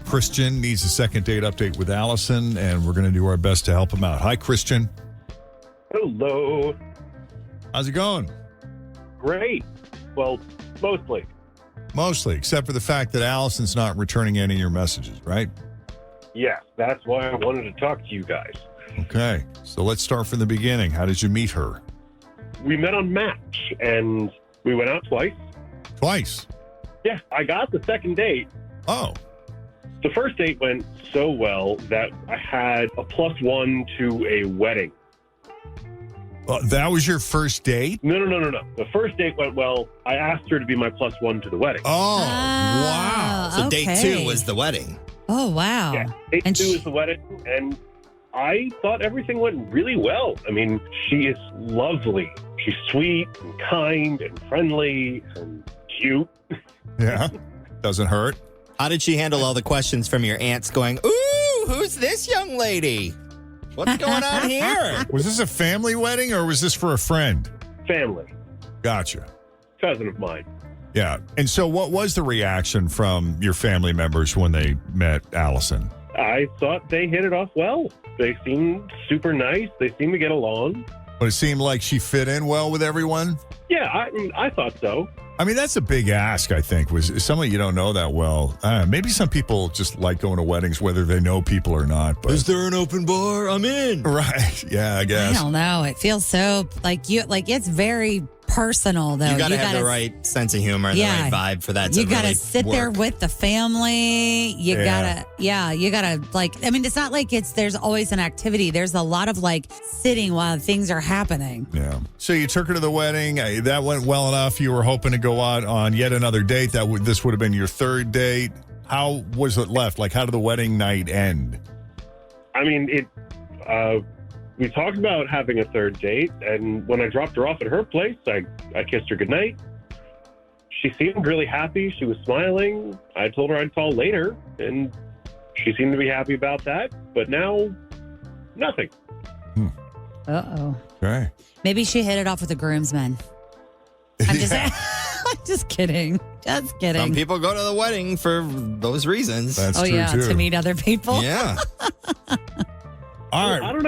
Christian needs a second date update with Allison, and we're going to do our best to help him out. Hi, Christian. Hello. How's it going? Great. Well, mostly. Mostly, except for the fact that Allison's not returning any of your messages, right? Yes, that's why I wanted to talk to you guys. Okay, so let's start from the beginning. How did you meet her? We met on Match, and we went out twice. Twice? Yeah, I got the second date. Oh. The first date went so well that I had a +1 to a wedding. That was your first date? No. The first date went well. I asked her to be my +1 to the wedding. Oh, wow. So date 2 was the wedding. Oh, wow. Yeah, date 2 is the wedding, and I thought everything went really well. I mean, she is lovely. She's sweet and kind and friendly and cute. Yeah, doesn't hurt. How did she handle all the questions from your aunts going, ooh, who's this young lady? What's going on here? Was this a family wedding or was this for a friend? Family. Gotcha. Cousin of mine. Yeah. And so what was the reaction from your family members when they met Allison? I thought they hit it off well. They seemed super nice. They seemed to get along. But it seemed like she fit in well with everyone? Yeah, I thought so. I mean, that's a big ask, I think, was someone you don't know that well. Maybe some people just like going to weddings, whether they know people or not. But is there an open bar? I'm in. Right. Yeah, I guess. I don't know. It feels so it's very personal, though. You got to have the right sense of humor and the right vibe for that to You got to really sit work. there with the family. You got to, there's not like there's always an activity. There's a lot of sitting while things are happening. Yeah. So you took her to the wedding. That went well enough. You were hoping to go out on yet another date. This would have been your third date. How was it left? How did the wedding night end? I mean, we talked about having a third date, and when I dropped her off at her place, I kissed her goodnight. She seemed really happy. She was smiling. I told her I'd call later, and she seemed to be happy about that. But now, nothing. Uh-oh. Okay. Maybe she hit it off with the groomsmen. I'm just I'm just kidding. Just kidding. Some people go to the wedding for those reasons. That's true, too. To meet other people. Yeah. All right. I don't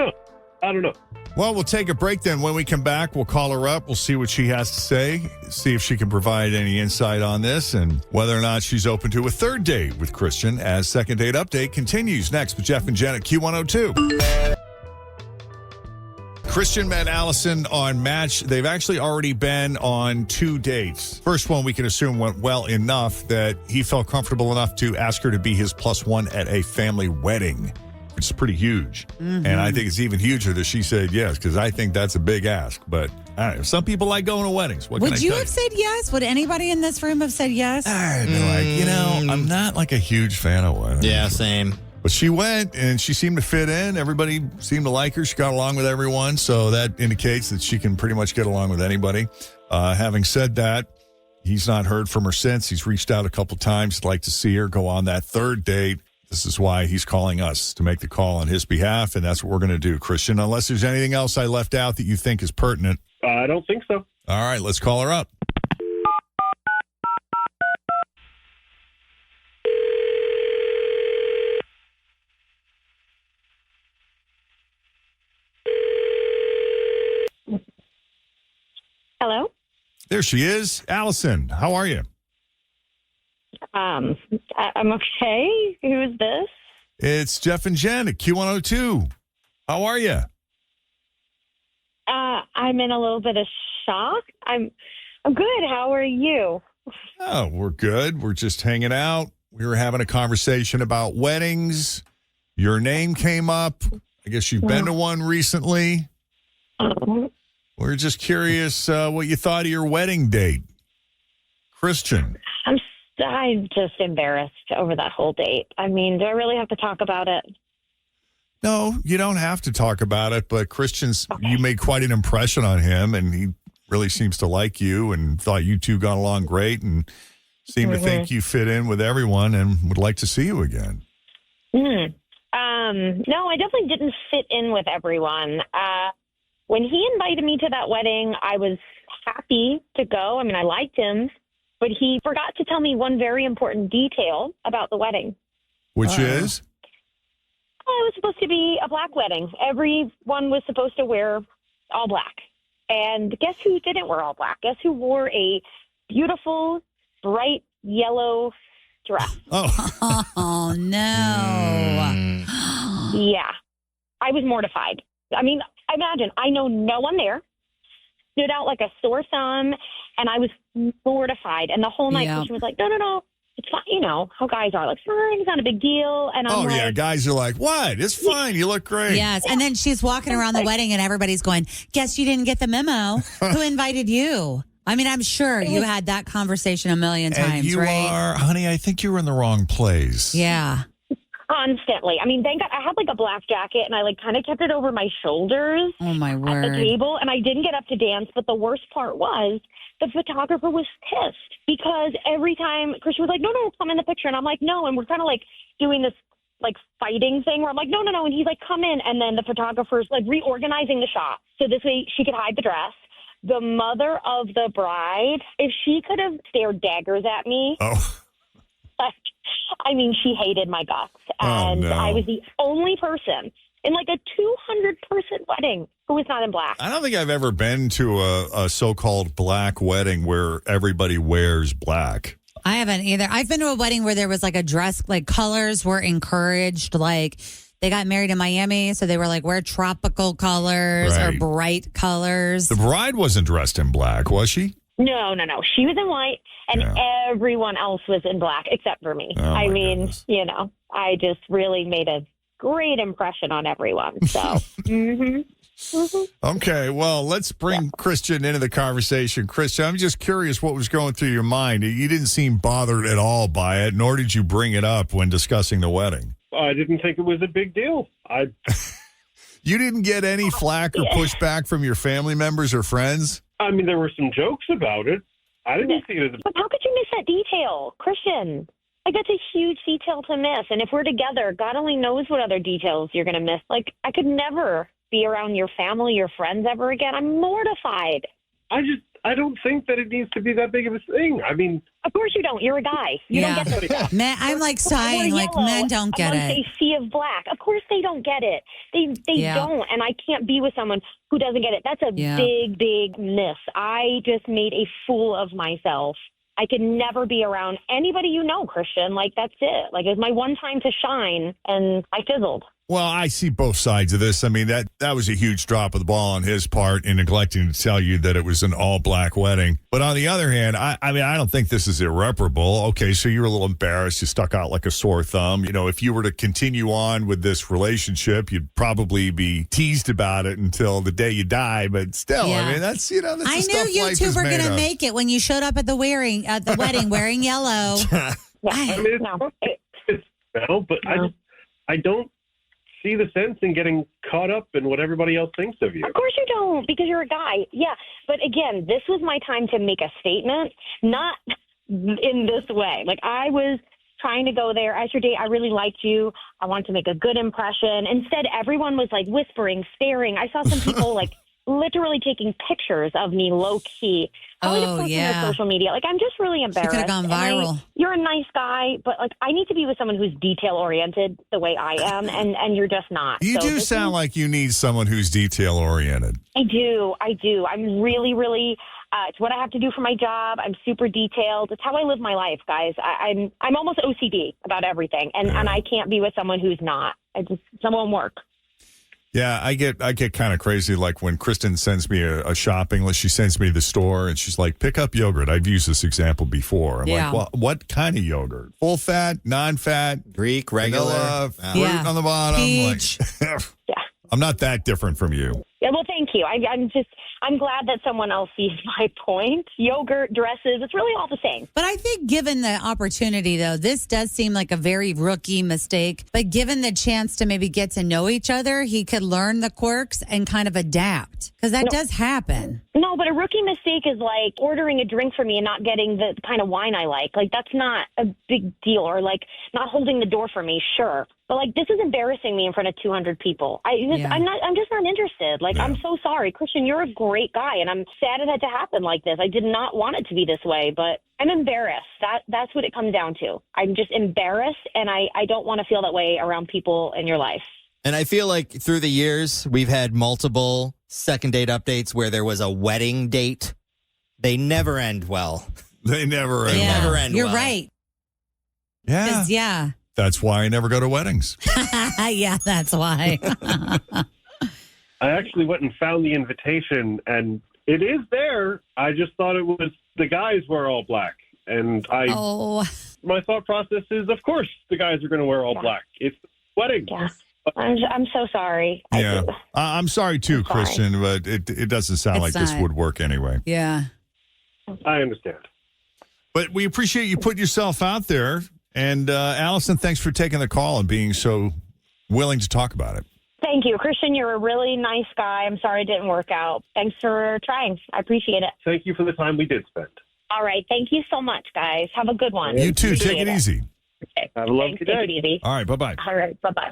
know. Well, we'll take a break then. When we come back, we'll call her up. We'll see what she has to say, see if she can provide any insight on this and whether or not she's open to a third date with Christian as Second Date Update continues next with Jeff and Jenn at Q102. Christian met Allison on Match. They've actually already been on 2 dates. First one we can assume went well enough that he felt comfortable enough to ask her to be his +1 at a family wedding. It's pretty huge. Mm-hmm. And I think it's even huger that she said yes, because I think that's a big ask. But I don't know. Some people like going to weddings. Would you have said yes? Would anybody in this room have said yes? I'd be I'm not a huge fan of weddings. Yeah, same. But she went, and she seemed to fit in. Everybody seemed to like her. She got along with everyone, so that indicates that she can pretty much get along with anybody. Having said that, he's not heard from her since. He's reached out a couple times. He'd like to see her go on that third date. This is why he's calling us to make the call on his behalf, and that's what we're going to do, Christian, unless there's anything else I left out that you think is pertinent. I don't think so. All right, let's call her up. Hello? There she is. Allison, how are you? I'm okay. Who is this? It's Jeff and Jenn at Q102. How are you? I'm in a little bit of shock. I'm good. How are you? Oh, we're good. We're just hanging out. We were having a conversation about weddings. Your name came up. I guess you've been to one recently. We're just curious what you thought of your wedding date. Christian. I'm just embarrassed over that whole date. I mean, do I really have to talk about it? No, you don't have to talk about it, but you made quite an impression on him, and he really seems to like you and thought you two got along great and seemed to think you fit in with everyone and would like to see you again. No, I definitely didn't fit in with everyone. When he invited me to that wedding, I was happy to go. I mean, I liked him, but he forgot to tell me one very important detail about the wedding. Which is? Oh, it was supposed to be a black wedding. Everyone was supposed to wear all black. And guess who didn't wear all black? Guess who wore a beautiful, bright yellow dress? Oh, no. Yeah. I was mortified. I mean, imagine, I know no one there. Stood out like a sore thumb, and I was mortified. And the whole night, she was like, no, it's fine. You know how guys are, like, fine, it's not a big deal. And I'm like, guys are like, what? It's fine. You look great. Yes, and then she's walking around the wedding, and everybody's going, guess you didn't get the memo. Who invited you? I mean, I'm sure you had that conversation a million times, and you right? are, honey, I think you were in the wrong place. Yeah. Constantly. I mean, thank God I had like a black jacket and I like kind of kept it over my shoulders Oh, my at word. the table, and I didn't get up to dance. But the worst part was the photographer was pissed because every time Christian was like, no, come in the picture. And I'm like, no. And we're kind of like doing this like fighting thing where I'm like, no. And he's like, come in. And then the photographer's like reorganizing the shot so this way she could hide the dress. The mother of the bride, if she could have stared daggers at me. Oh. I mean, she hated my guts. And I was the only person in like a 200-person wedding who was not in black. I don't think I've ever been to a so-called black wedding where everybody wears black. I haven't either. I've been to a wedding where there was like a dress, like colors were encouraged. Like they got married in Miami, so they were like, wear tropical colors or bright colors. The bride wasn't dressed in black, was she? No. She was in white, and everyone else was in black except for me. I mean, goodness. you know, I just really made a great impression on everyone. So, Okay, well, let's bring Christian into the conversation. Christian, I'm just curious what was going through your mind. You didn't seem bothered at all by it, nor did you bring it up when discussing the wedding. I didn't think it was a big deal. You didn't get any flack or pushback from your family members or friends? I mean, there were some jokes about it. I didn't see it as but how could you miss that detail, Christian? Like, that's a huge detail to miss. And if we're together, God only knows what other details you're going to miss. Like, I could never be around your family, your friends ever again. I'm mortified. I don't think that it needs to be that big of a thing. I mean, of course you don't. You're a guy. You don't get this. Men, I'm like sighing, like men don't get it. A sea of black. Of course they don't get it. They don't. And I can't be with someone who doesn't get it. That's a big miss. I just made a fool of myself. I could never be around anybody you know, Christian. Like, that's it. Like, it was my one time to shine, and I fizzled. Well, I see both sides of this. I mean, that was a huge drop of the ball on his part in neglecting to tell you that it was an all-black wedding. But on the other hand, I mean, I don't think this is irreparable. Okay, so you're a little embarrassed. You stuck out like a sore thumb. You know, if you were to continue on with this relationship, you'd probably be teased about it until the day you die. But still, I mean, that's, you know, that's I the knew stuff you life two is were made going to of. make it when you showed up at the wedding wearing yellow. I mean, it's no, but I don't see the sense in getting caught up in what everybody else thinks of you. Of course you don't, because you're a guy. Yeah, but again, this was my time to make a statement, not in this way. Like, I was trying to go there as your date. I really liked you. I wanted to make a good impression. Instead, everyone was like whispering, staring. I saw some people like literally taking pictures of me low key. Posting on social media. Like, I'm just really embarrassed. She could have gone viral. You're a nice guy, but like, I need to be with someone who's detail oriented the way I am, and you're just not. You do sound like you need someone who's detail oriented. I do. I'm really, really. It's what I have to do for my job. I'm super detailed. It's how I live my life, guys. I'm almost OCD about everything, and I can't be with someone who's not. Some won't work. Yeah, I get kind of crazy. Like when Kristen sends me a shopping list, she sends me to the store and she's like, pick up yogurt. I've used this example before. I'm like, well, what kind of yogurt? Full fat, non-fat, Greek, regular, vanilla, fruit on the bottom. Peach. Like, I'm not that different from you. Yeah, well, thank you. I'm glad that someone else sees my point. Yogurt, dresses, it's really all the same. But I think given the opportunity, though, this does seem like a very rookie mistake. But given the chance to maybe get to know each other, he could learn the quirks and kind of adapt. Because that does happen. No, but a rookie mistake is like ordering a drink for me and not getting the kind of wine I like. Like, that's not a big deal. Or like not holding the door for me, sure. But like, this is embarrassing me in front of 200 people. I'm just not interested. Like, I'm so sorry. Christian, you're a great guy, and I'm sad it had to happen like this. I did not want it to be this way, but I'm embarrassed. That's what it comes down to. I'm just embarrassed, and I don't want to feel that way around people in your life. And I feel like through the years, we've had multiple second date updates where there was a wedding date. They never end well. They never end. They never end You're well. right. Yeah. Yeah. That's why I never go to weddings. Yeah, that's why. I actually went and found the invitation, and it is there. I just thought it was the guys wear all black. And my thought process is, of course, the guys are going to wear all black. It's a wedding. Yeah. I'm so sorry. Yeah. I'm sorry too, I'm sorry. Christian, but it doesn't sound like this not. would work anyway. Yeah. I understand. But we appreciate you putting yourself out there. And Allison, thanks for taking the call and being so willing to talk about it. Thank you. Christian, you're a really nice guy. I'm sorry it didn't work out. Thanks for trying. I appreciate it. Thank you for the time we did spend. All right. Thank you so much, guys. Have a good one. You too. Appreciate Take it easy. Okay. Have a lovely Thanks. day. Take it easy. All right. Bye-bye. All right. Bye-bye.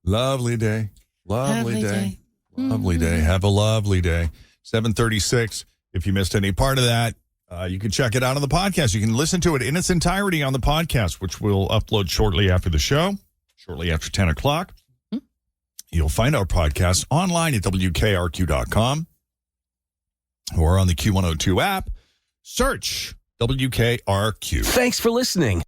Lovely day. Lovely Lovely day. day. Lovely day. Have a lovely day. 7:36. If you missed any part of that, you can check it out on the podcast. You can listen to it in its entirety on the podcast, which we'll upload shortly after the show, shortly after 10 o'clock. You'll find our podcast online at WKRQ.com or on the Q102 app. Search WKRQ. Thanks for listening